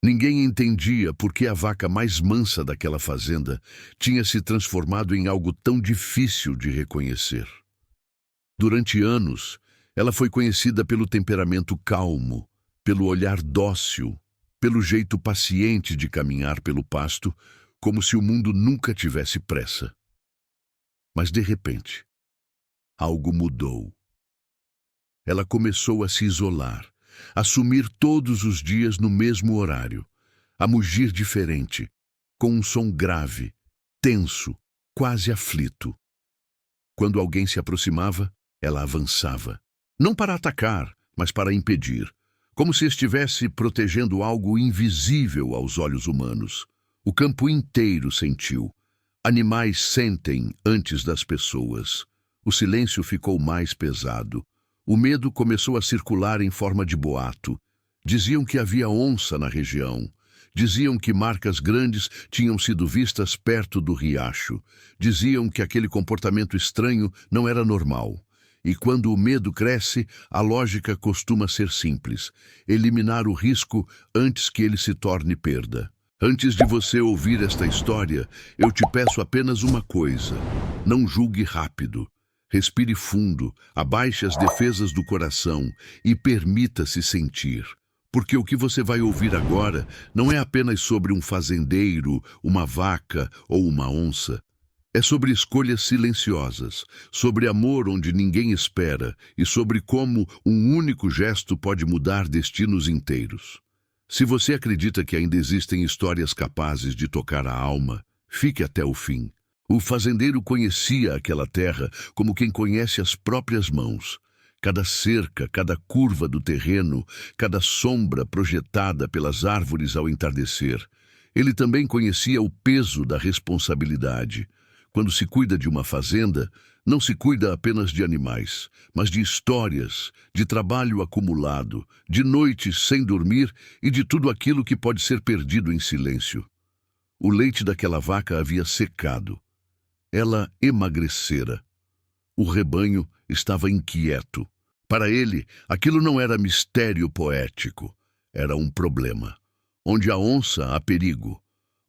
Ninguém entendia por que a vaca mais mansa daquela fazenda tinha se transformado em algo tão difícil de reconhecer. Durante anos, ela foi conhecida pelo temperamento calmo, pelo olhar dócil, pelo jeito paciente de caminhar pelo pasto, como se o mundo nunca tivesse pressa. Mas, de repente, algo mudou. Ela começou a se isolar, a sumir todos os dias no mesmo horário, a mugir diferente, com um som grave, tenso, quase aflito. Quando alguém se aproximava, ela avançava, não para atacar, mas para impedir, como se estivesse protegendo algo invisível aos olhos humanos. O campo inteiro sentiu. Animais sentem antes das pessoas. O silêncio ficou mais pesado. O medo começou a circular em forma de boato. Diziam que havia onça na região. Diziam que marcas grandes tinham sido vistas perto do riacho. Diziam que aquele comportamento estranho não era normal. E quando o medo cresce, a lógica costuma ser simples: eliminar o risco antes que ele se torne perda. Antes de você ouvir esta história, eu te peço apenas uma coisa: não julgue rápido. Respire fundo, abaixe as defesas do coração e permita-se sentir. Porque o que você vai ouvir agora não é apenas sobre um fazendeiro, uma vaca ou uma onça. É sobre escolhas silenciosas, sobre amor onde ninguém espera e sobre como um único gesto pode mudar destinos inteiros. Se você acredita que ainda existem histórias capazes de tocar a alma, fique até o fim. O fazendeiro conhecia aquela terra como quem conhece as próprias mãos. Cada cerca, cada curva do terreno, cada sombra projetada pelas árvores ao entardecer. Ele também conhecia o peso da responsabilidade. Quando se cuida de uma fazenda, não se cuida apenas de animais, mas de histórias, de trabalho acumulado, de noites sem dormir e de tudo aquilo que pode ser perdido em silêncio. O leite daquela vaca havia secado. Ela emagrecera. O rebanho estava inquieto. Para ele, aquilo não era mistério poético, era um problema. Onde há onça, há perigo.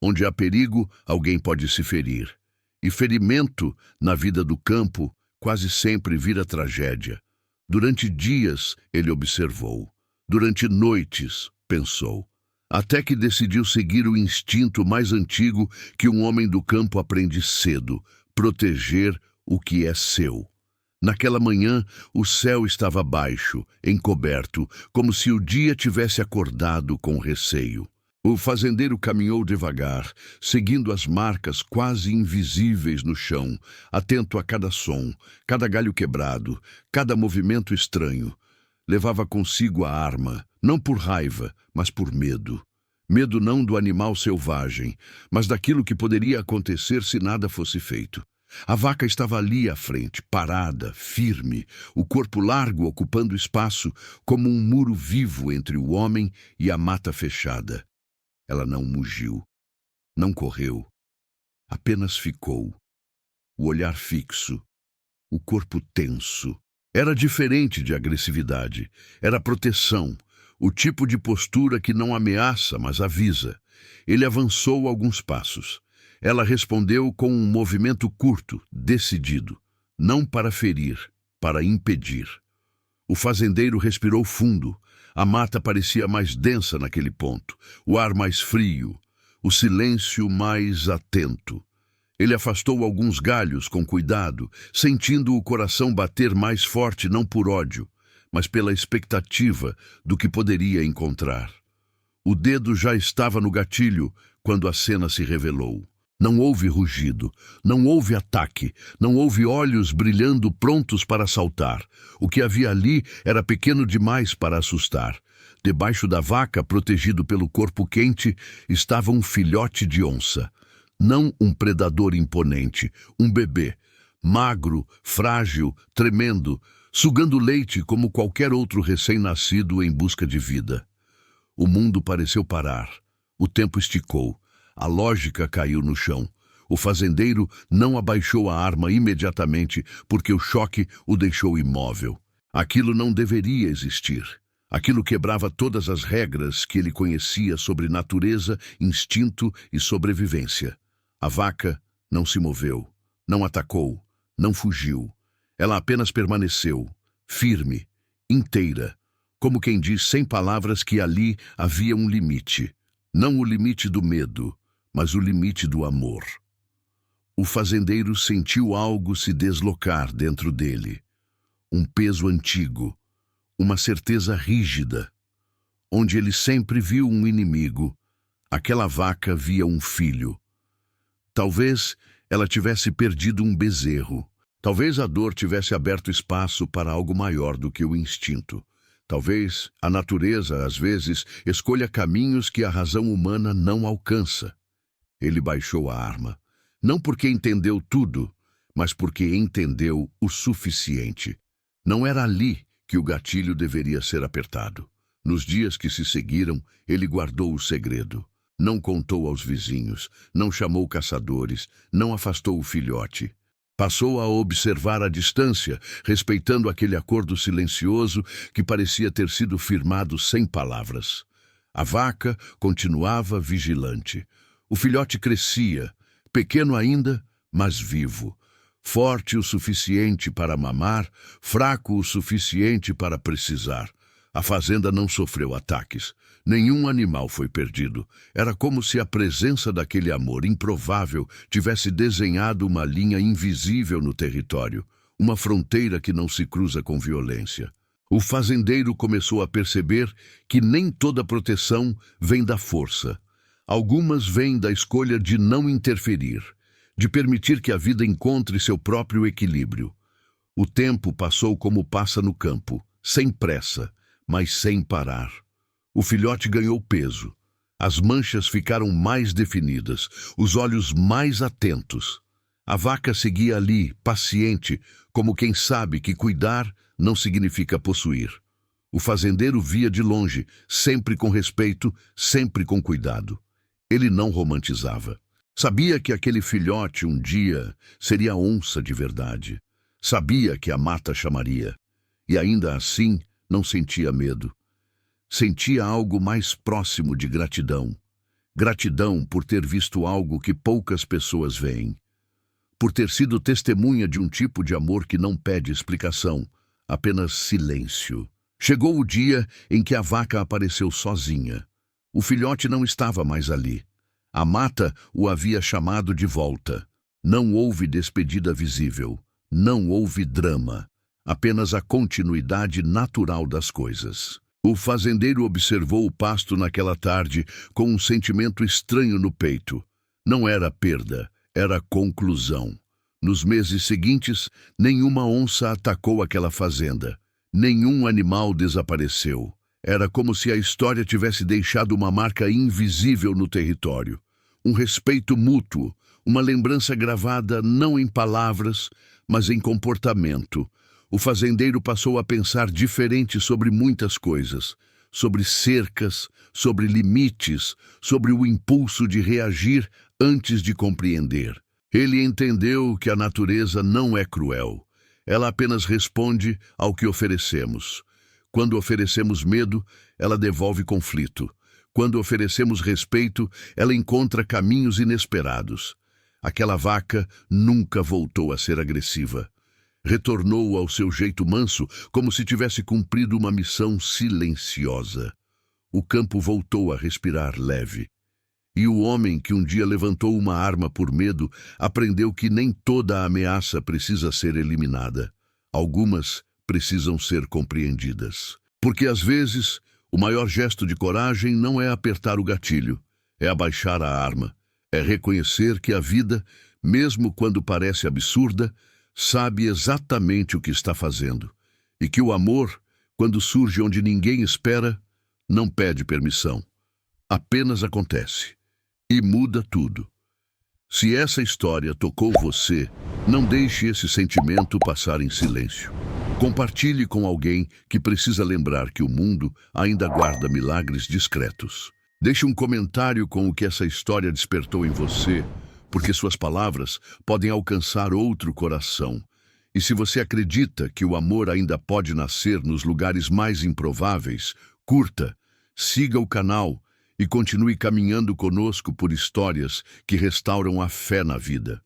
Onde há perigo, alguém pode se ferir. E ferimento, na vida do campo, quase sempre vira tragédia. Durante dias, ele observou. Durante noites, pensou. Até que decidiu seguir o instinto mais antigo que um homem do campo aprende cedo: proteger o que é seu. Naquela manhã, o céu estava baixo, encoberto, como se o dia tivesse acordado com receio. O fazendeiro caminhou devagar, seguindo as marcas quase invisíveis no chão, atento a cada som, cada galho quebrado, cada movimento estranho. Levava consigo a arma, não por raiva, mas por medo. Medo não do animal selvagem, mas daquilo que poderia acontecer se nada fosse feito. A vaca estava ali à frente, parada, firme, o corpo largo ocupando espaço como um muro vivo entre o homem e a mata fechada. Ela não mugiu, não correu, apenas ficou. O olhar fixo, o corpo tenso. Era diferente de agressividade, era proteção, o tipo de postura que não ameaça, mas avisa. Ele avançou alguns passos. Ela respondeu com um movimento curto, decidido, não para ferir, para impedir. O fazendeiro respirou fundo. A mata parecia mais densa naquele ponto, o ar mais frio, o silêncio mais atento. Ele afastou alguns galhos com cuidado, sentindo o coração bater mais forte não por ódio, mas pela expectativa do que poderia encontrar. O dedo já estava no gatilho quando a cena se revelou. Não houve rugido, não houve ataque, não houve olhos brilhando prontos para saltar. O que havia ali era pequeno demais para assustar. Debaixo da vaca, protegido pelo corpo quente, estava um filhote de onça. Não um predador imponente, um bebê, magro, frágil, tremendo, sugando leite como qualquer outro recém-nascido em busca de vida. O mundo pareceu parar. O tempo esticou. A lógica caiu no chão. O fazendeiro não abaixou a arma imediatamente porque o choque o deixou imóvel. Aquilo não deveria existir. Aquilo quebrava todas as regras que ele conhecia sobre natureza, instinto e sobrevivência. A vaca não se moveu, não atacou, não fugiu. Ela apenas permaneceu, firme, inteira, como quem diz sem palavras que ali havia um limite. Não o limite do medo, mas o limite do amor. O fazendeiro sentiu algo se deslocar dentro dele. Um peso antigo, uma certeza rígida. Onde ele sempre viu um inimigo, aquela vaca via um filho. Talvez ela tivesse perdido um bezerro. Talvez a dor tivesse aberto espaço para algo maior do que o instinto. Talvez a natureza, às vezes, escolha caminhos que a razão humana não alcança. Ele baixou a arma, não porque entendeu tudo, mas porque entendeu o suficiente. Não era ali que o gatilho deveria ser apertado. Nos dias que se seguiram, ele guardou o segredo. Não contou aos vizinhos, não chamou caçadores, não afastou o filhote. Passou a observar à distância, respeitando aquele acordo silencioso que parecia ter sido firmado sem palavras. A vaca continuava vigilante. O filhote crescia, pequeno ainda, mas vivo. Forte o suficiente para mamar, fraco o suficiente para precisar. A fazenda não sofreu ataques. Nenhum animal foi perdido. Era como se a presença daquele amor improvável tivesse desenhado uma linha invisível no território, uma fronteira que não se cruza com violência. O fazendeiro começou a perceber que nem toda proteção vem da força. Algumas vêm da escolha de não interferir, de permitir que a vida encontre seu próprio equilíbrio. O tempo passou como passa no campo, sem pressa, mas sem parar. O filhote ganhou peso. As manchas ficaram mais definidas, os olhos mais atentos. A vaca seguia ali, paciente, como quem sabe que cuidar não significa possuir. O fazendeiro via de longe, sempre com respeito, sempre com cuidado. Ele não romantizava. Sabia que aquele filhote um dia seria onça de verdade. Sabia que a mata chamaria. E ainda assim não sentia medo. Sentia algo mais próximo de gratidão. Gratidão por ter visto algo que poucas pessoas veem. Por ter sido testemunha de um tipo de amor que não pede explicação, apenas silêncio. Chegou o dia em que a vaca apareceu sozinha. O filhote não estava mais ali. A mata o havia chamado de volta. Não houve despedida visível. Não houve drama. Apenas a continuidade natural das coisas. O fazendeiro observou o pasto naquela tarde com um sentimento estranho no peito. Não era perda, era conclusão. Nos meses seguintes, nenhuma onça atacou aquela fazenda. Nenhum animal desapareceu. Era como se a história tivesse deixado uma marca invisível no território. Um respeito mútuo, uma lembrança gravada não em palavras, mas em comportamento. O fazendeiro passou a pensar diferente sobre muitas coisas, sobre cercas, sobre limites, sobre o impulso de reagir antes de compreender. Ele entendeu que a natureza não é cruel. Ela apenas responde ao que oferecemos. Quando oferecemos medo, ela devolve conflito. Quando oferecemos respeito, ela encontra caminhos inesperados. Aquela vaca nunca voltou a ser agressiva. Retornou ao seu jeito manso, como se tivesse cumprido uma missão silenciosa. O campo voltou a respirar leve. E o homem que um dia levantou uma arma por medo, aprendeu que nem toda a ameaça precisa ser eliminada. Algumas precisam ser compreendidas. Porque às vezes, o maior gesto de coragem não é apertar o gatilho, é abaixar a arma, é reconhecer que a vida, mesmo quando parece absurda, sabe exatamente o que está fazendo, e que o amor, quando surge onde ninguém espera, não pede permissão. Apenas acontece. E muda tudo. Se essa história tocou você, não deixe esse sentimento passar em silêncio. Compartilhe com alguém que precisa lembrar que o mundo ainda guarda milagres discretos. Deixe um comentário com o que essa história despertou em você, porque suas palavras podem alcançar outro coração. E se você acredita que o amor ainda pode nascer nos lugares mais improváveis, curta, siga o canal e continue caminhando conosco por histórias que restauram a fé na vida.